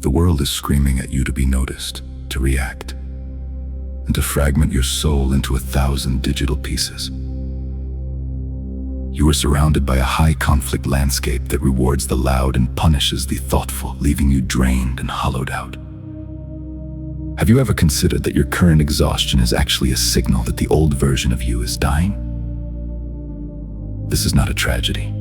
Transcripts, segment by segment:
The world is screaming at you to be noticed, to react, and to fragment your soul into 1,000 digital pieces. You are surrounded by a high-conflict landscape that rewards the loud and punishes the thoughtful, leaving you drained and hollowed out. Have you ever considered that your current exhaustion is actually a signal that the old version of you is dying? This is not a tragedy,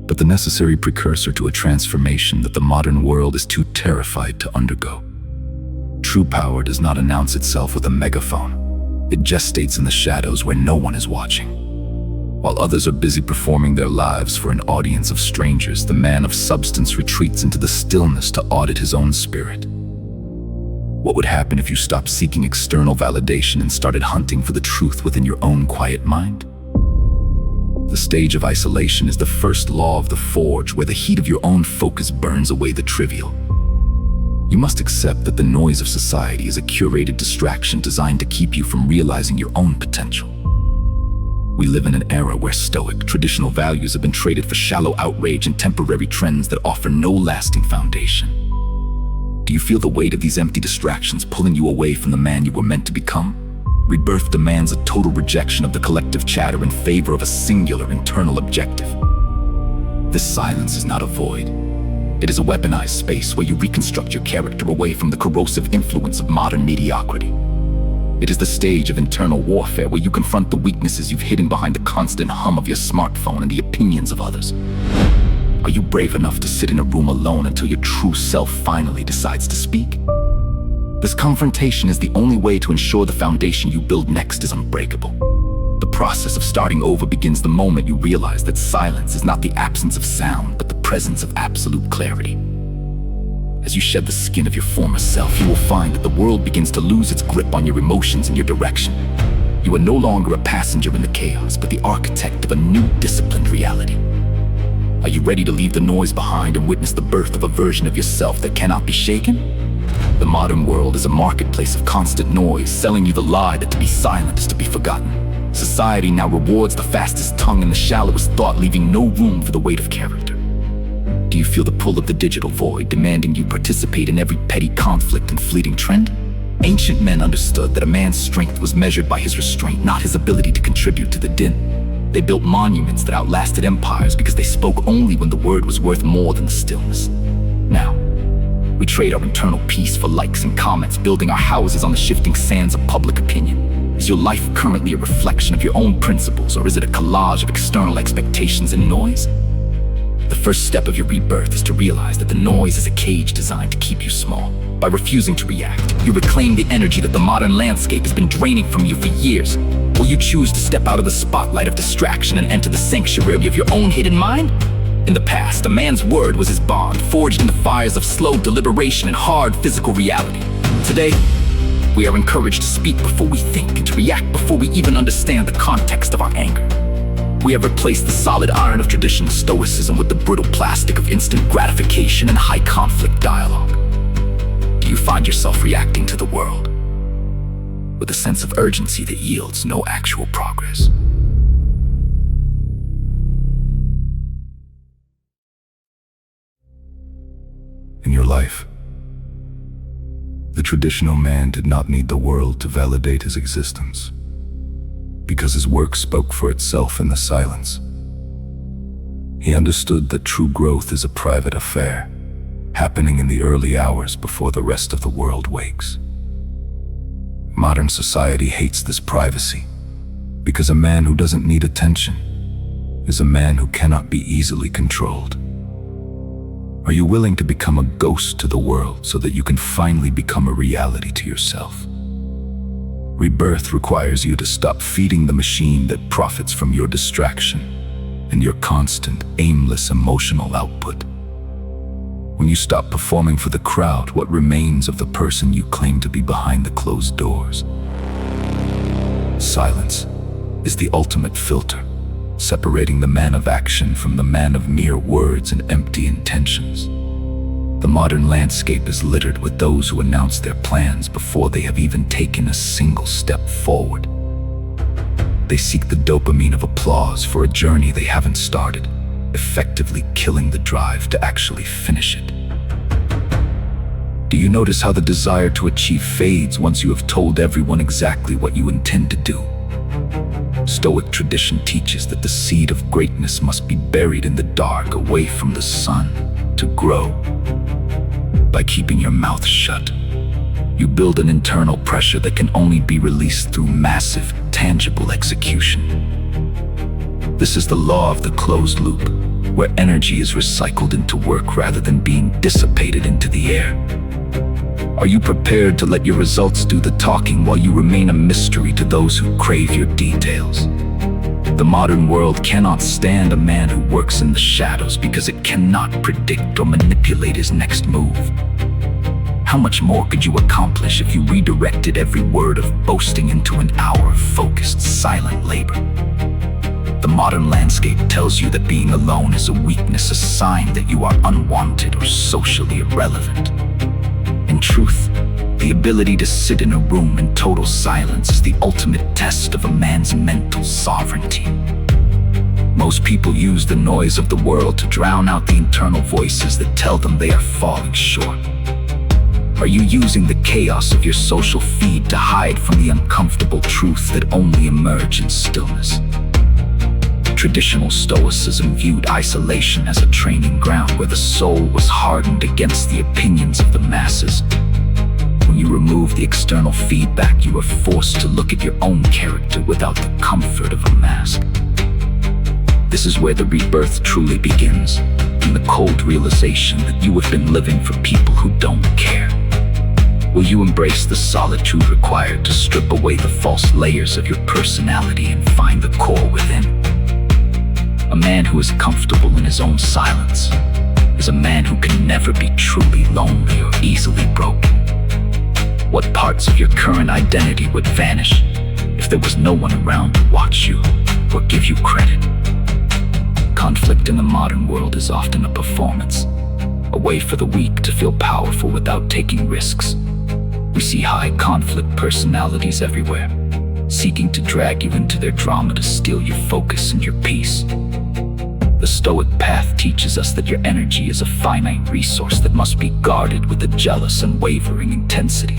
but the necessary precursor to a transformation that the modern world is too terrified to undergo. True power does not announce itself with a megaphone. It gestates in the shadows where no one is watching. While others are busy performing their lives for an audience of strangers, the man of substance retreats into the stillness to audit his own spirit. What would happen if you stopped seeking external validation and started hunting for the truth within your own quiet mind? The stage of isolation is the first law of the forge, where the heat of your own focus burns away the trivial. You must accept that the noise of society is a curated distraction designed to keep you from realizing your own potential. We live in an era where stoic, traditional values have been traded for shallow outrage and temporary trends that offer no lasting foundation. Do you feel the weight of these empty distractions pulling you away from the man you were meant to become? Rebirth demands a total rejection of the collective chatter in favor of a singular internal objective. This silence is not a void. It is a weaponized space where you reconstruct your character away from the corrosive influence of modern mediocrity. It is the stage of internal warfare where you confront the weaknesses you've hidden behind the constant hum of your smartphone and the opinions of others. Are you brave enough to sit in a room alone until your true self finally decides to speak? This confrontation is the only way to ensure the foundation you build next is unbreakable. The process of starting over begins the moment you realize that silence is not the absence of sound, but the presence of absolute clarity. As you shed the skin of your former self, you will find that the world begins to lose its grip on your emotions and your direction. You are no longer a passenger in the chaos, but the architect of a new disciplined reality. Are you ready to leave the noise behind and witness the birth of a version of yourself that cannot be shaken? The modern world is a marketplace of constant noise, selling you the lie that to be silent is to be forgotten. Society now rewards the fastest tongue and the shallowest thought, leaving no room for the weight of character. Do you feel the pull of the digital void, demanding you participate in every petty conflict and fleeting trend? Ancient men understood that a man's strength was measured by his restraint, not his ability to contribute to the din. They built monuments that outlasted empires because they spoke only when the word was worth more than the stillness. Now, we trade our internal peace for likes and comments, building our houses on the shifting sands of public opinion. Is your life currently a reflection of your own principles, or is it a collage of external expectations and noise? The first step of your rebirth is to realize that the noise is a cage designed to keep you small. By refusing to react, you reclaim the energy that the modern landscape has been draining from you for years. Will you choose to step out of the spotlight of distraction and enter the sanctuary of your own hidden mind? In the past, a man's word was his bond, forged in the fires of slow deliberation and hard physical reality. Today, we are encouraged to speak before we think and to react before we even understand the context of our anger. We have replaced the solid iron of traditional stoicism with the brittle plastic of instant gratification and high-conflict dialogue. Do you find yourself reacting to the world with a sense of urgency that yields no actual progress? In your life, the traditional man did not need the world to validate his existence, because his work spoke for itself in the silence. He understood that true growth is a private affair, happening in the early hours before the rest of the world wakes. Modern society hates this privacy, because a man who doesn't need attention is a man who cannot be easily controlled. Are you willing to become a ghost to the world so that you can finally become a reality to yourself? Rebirth requires you to stop feeding the machine that profits from your distraction and your constant, aimless emotional output. When you stop performing for the crowd, what remains of the person you claim to be behind the closed doors? Silence is the ultimate filter, separating the man of action from the man of mere words and empty intentions. The modern landscape is littered with those who announce their plans before they have even taken a single step forward. They seek the dopamine of applause for a journey they haven't started, effectively killing the drive to actually finish it. Do you notice how the desire to achieve fades once you have told everyone exactly what you intend to do? Stoic tradition teaches that the seed of greatness must be buried in the dark, away from the sun, to grow. By keeping your mouth shut, you build an internal pressure that can only be released through massive, tangible execution. This is the law of the closed loop, where energy is recycled into work rather than being dissipated into the air. Are you prepared to let your results do the talking while you remain a mystery to those who crave your details? The modern world cannot stand a man who works in the shadows because it cannot predict or manipulate his next move. How much more could you accomplish if you redirected every word of boasting into an hour of focused, silent labor? The modern landscape tells you that being alone is a weakness, a sign that you are unwanted or socially irrelevant. In truth, the ability to sit in a room in total silence is the ultimate test of a man's mental sovereignty. Most people use the noise of the world to drown out the internal voices that tell them they are falling short. Are you using the chaos of your social feed to hide from the uncomfortable truths that only emerge in stillness? Traditional Stoicism viewed isolation as a training ground where the soul was hardened against the opinions of the masses. When you remove the external feedback, you are forced to look at your own character without the comfort of a mask. This is where the rebirth truly begins, in the cold realization that you have been living for people who don't care. Will you embrace the solitude required to strip away the false layers of your personality and find the core within? A man who is comfortable in his own silence is a man who can never be truly lonely or easily broken. What parts of your current identity would vanish if there was no one around to watch you or give you credit? Conflict in the modern world is often a performance, a way for the weak to feel powerful without taking risks. We see high-conflict personalities everywhere, seeking to drag you into their drama to steal your focus and your peace. The Stoic path teaches us that your energy is a finite resource that must be guarded with a jealous and wavering intensity.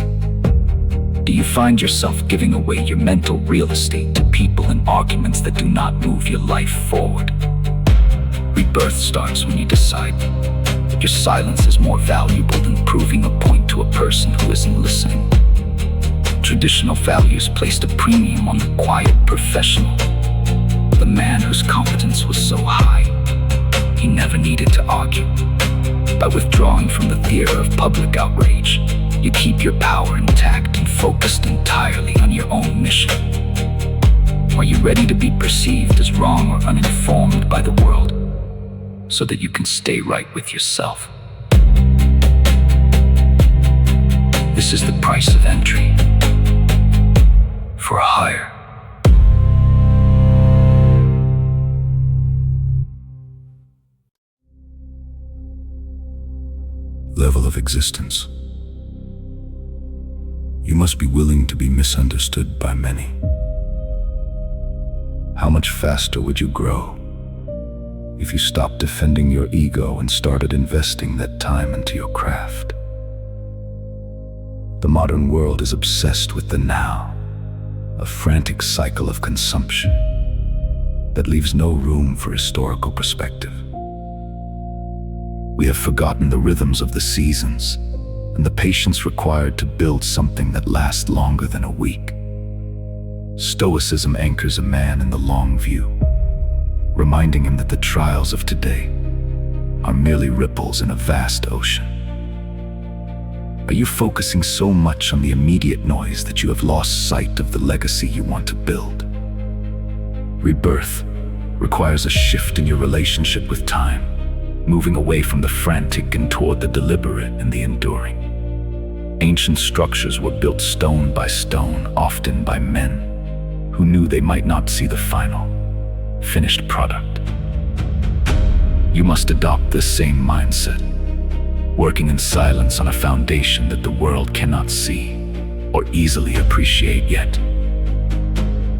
Do you find yourself giving away your mental real estate to people and arguments that do not move your life forward? Rebirth starts when you decide that your silence is more valuable than proving a point to a person who isn't listening. Traditional values placed a premium on the quiet professional, the man whose competence was so high he never needed to argue. By withdrawing from the theater of public outrage, you keep your power intact and focused entirely on your own mission. Are you ready to be perceived as wrong or uninformed by the world, so that you can stay right with yourself? This is the price of entry for a higher. Level of existence. You must be willing to be misunderstood by many. How much faster would you grow if you stopped defending your ego and started investing that time into your craft? The modern world is obsessed with the now, a frantic cycle of consumption that leaves no room for historical perspective. We have forgotten the rhythms of the seasons and the patience required to build something that lasts longer than a week. Stoicism anchors a man in the long view, reminding him that the trials of today are merely ripples in a vast ocean. Are you focusing so much on the immediate noise that you have lost sight of the legacy you want to build? Rebirth requires a shift in your relationship with time, moving away from the frantic and toward the deliberate and the enduring. Ancient structures were built stone by stone, often by men who knew they might not see the final, finished product. You must adopt this same mindset, working in silence on a foundation that the world cannot see or easily appreciate yet.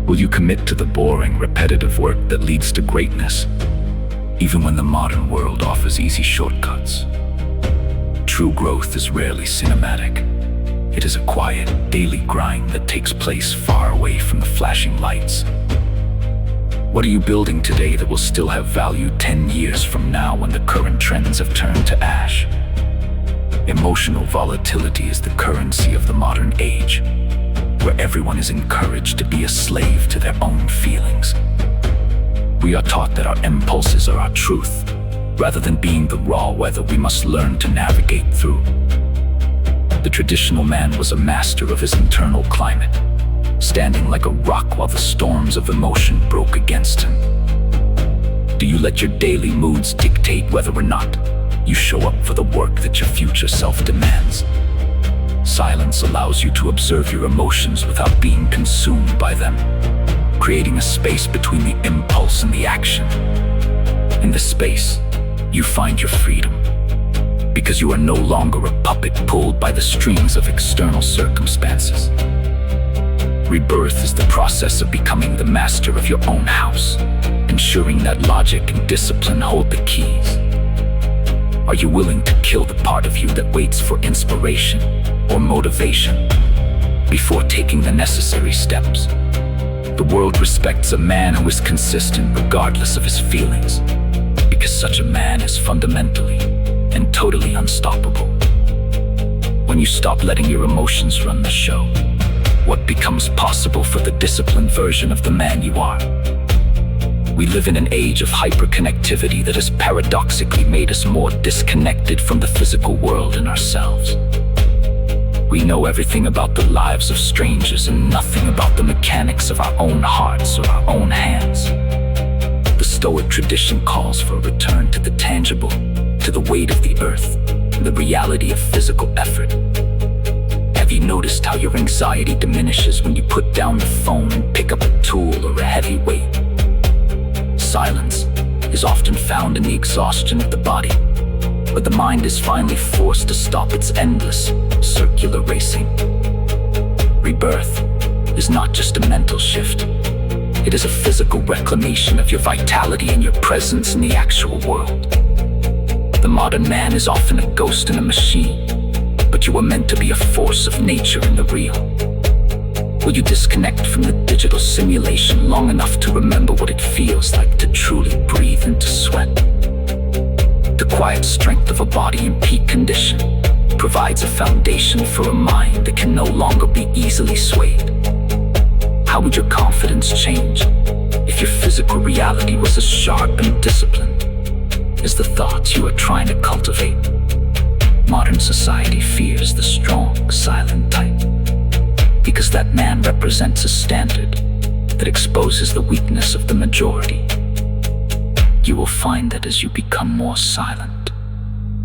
Will you commit to the boring, repetitive work that leads to greatness, even when the modern world offers easy shortcuts? True growth is rarely cinematic. It is a quiet, daily grind that takes place far away from the flashing lights. What are you building today that will still have value 10 years from now when the current trends have turned to ash? Emotional volatility is the currency of the modern age, where everyone is encouraged to be a slave to their own feelings. We are taught that our impulses are our truth, rather than being the raw weather we must learn to navigate through. The traditional man was a master of his internal climate, standing like a rock while the storms of emotion broke against him. Do you let your daily moods dictate whether or not you show up for the work that your future self demands? Silence allows you to observe your emotions without being consumed by them, creating a space between the impulse and the action. In this space, you find your freedom, because you are no longer a puppet pulled by the strings of external circumstances. Rebirth is the process of becoming the master of your own house, ensuring that logic and discipline hold the keys. Are you willing to kill the part of you that waits for inspiration or motivation before taking the necessary steps? The world respects a man who is consistent regardless of his feelings, because such a man is fundamentally and totally unstoppable. When you stop letting your emotions run the show, what becomes possible for the disciplined version of the man you are? We live in an age of hyperconnectivity that has paradoxically made us more disconnected from the physical world and ourselves. We know everything about the lives of strangers and nothing about the mechanics of our own hearts or our own hands. The Stoic tradition calls for a return to the tangible, to the weight of the earth, and the reality of physical effort. Have you noticed how your anxiety diminishes when you put down the phone and pick up a tool or a heavy weight? Silence is often found in the exhaustion of the body, but the mind is finally forced to stop its endless, circular racing. Rebirth is not just a mental shift. It is a physical reclamation of your vitality and your presence in the actual world. The modern man is often a ghost in a machine, but you were meant to be a force of nature in the real. Will you disconnect from the digital simulation long enough to remember what it feels like to truly breathe and to sweat? The quiet strength of a body in peak condition provides a foundation for a mind that can no longer be easily swayed. How would your confidence change if your physical reality was as sharp and disciplined as the thoughts you are trying to cultivate? Modern society fears the strong, silent type, because that man represents a standard that exposes the weakness of the majority. You will find that as you become more silent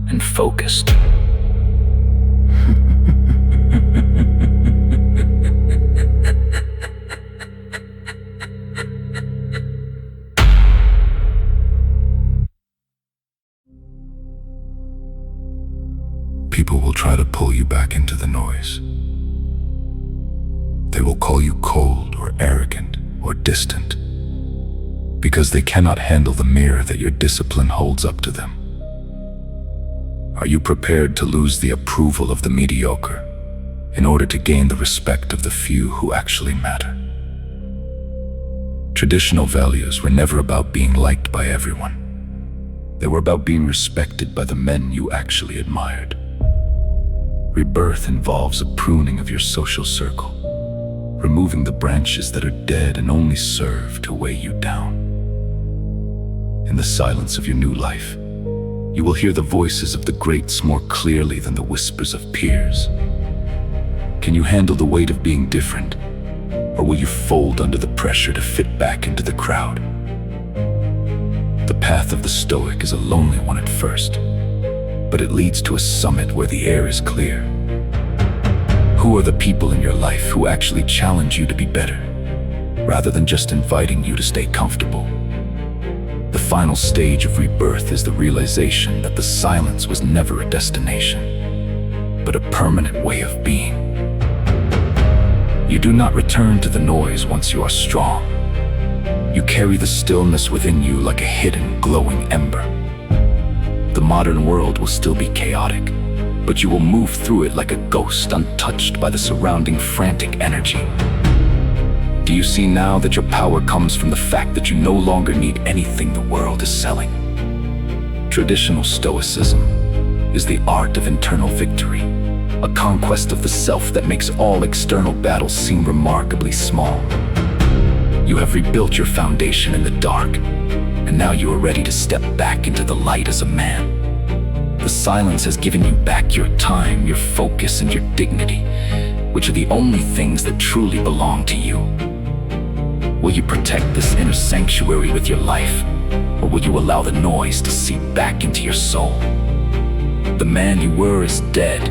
and focused, people will try to pull you back into the noise. They will call you cold or arrogant or distant, because they cannot handle the mirror that your discipline holds up to them. Are you prepared to lose the approval of the mediocre in order to gain the respect of the few who actually matter? Traditional values were never about being liked by everyone. They were about being respected by the men you actually admired. Rebirth involves a pruning of your social circle, removing the branches that are dead and only serve to weigh you down. In the silence of your new life, you will hear the voices of the greats more clearly than the whispers of peers. Can you handle the weight of being different, or will you fold under the pressure to fit back into the crowd? The path of the Stoic is a lonely one at first, but it leads to a summit where the air is clear. Who are the people in your life who actually challenge you to be better, rather than just inviting you to stay comfortable? The final stage of rebirth is the realization that the silence was never a destination, but a permanent way of being. You do not return to the noise once you are strong. You carry the stillness within you like a hidden, glowing ember. The modern world will still be chaotic, but you will move through it like a ghost, untouched by the surrounding frantic energy. Do you see now that your power comes from the fact that you no longer need anything the world is selling? Traditional Stoicism is the art of internal victory, a conquest of the self that makes all external battles seem remarkably small. You have rebuilt your foundation in the dark, and now you are ready to step back into the light as a man. The silence has given you back your time, your focus, and your dignity, which are the only things that truly belong to you. Will you protect this inner sanctuary with your life, or will you allow the noise to seep back into your soul? The man you were is dead,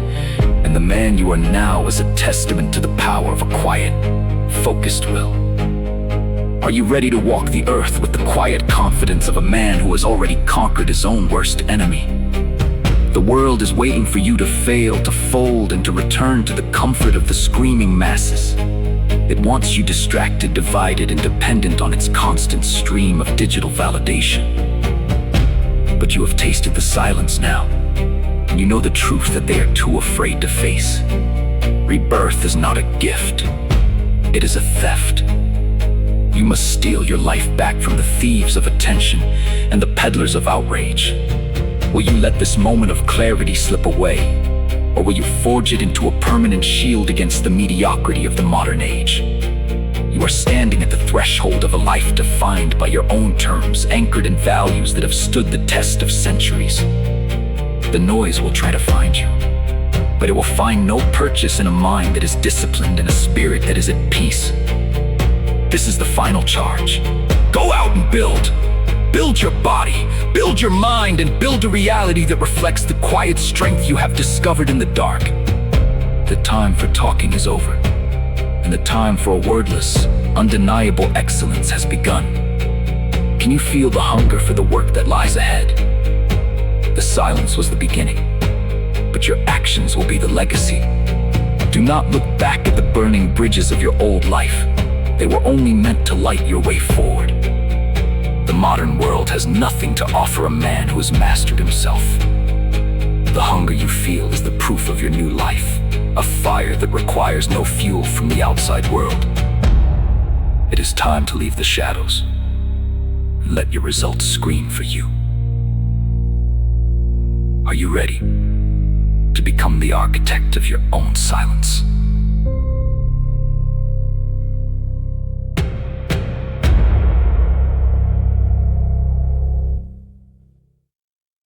and the man you are now is a testament to the power of a quiet, focused will. Are you ready to walk the earth with the quiet confidence of a man who has already conquered his own worst enemy? The world is waiting for you to fail, to fold, and to return to the comfort of the screaming masses. It wants you distracted, divided, and dependent on its constant stream of digital validation. But you have tasted the silence now, and you know the truth that they are too afraid to face. Rebirth is not a gift. It is a theft. You must steal your life back from the thieves of attention and the peddlers of outrage. Will you let this moment of clarity slip away, or will you forge it into a permanent shield against the mediocrity of the modern age? You are standing at the threshold of a life defined by your own terms, anchored in values that have stood the test of centuries. The noise will try to find you, but it will find no purchase in a mind that is disciplined and a spirit that is at peace. This is the final charge. Go out and build. Build your body, build your mind, and build a reality that reflects the quiet strength you have discovered in the dark. The time for talking is over, and the time for a wordless, undeniable excellence has begun. Can you feel the hunger for the work that lies ahead? The silence was the beginning, but your actions will be the legacy. Do not look back at the burning bridges of your old life. They were only meant to light your way forward. The modern world has nothing to offer a man who has mastered himself. The hunger you feel is the proof of your new life, a fire that requires no fuel from the outside world. It is time to leave the shadows and let your results scream for you. Are you ready to become the architect of your own silence?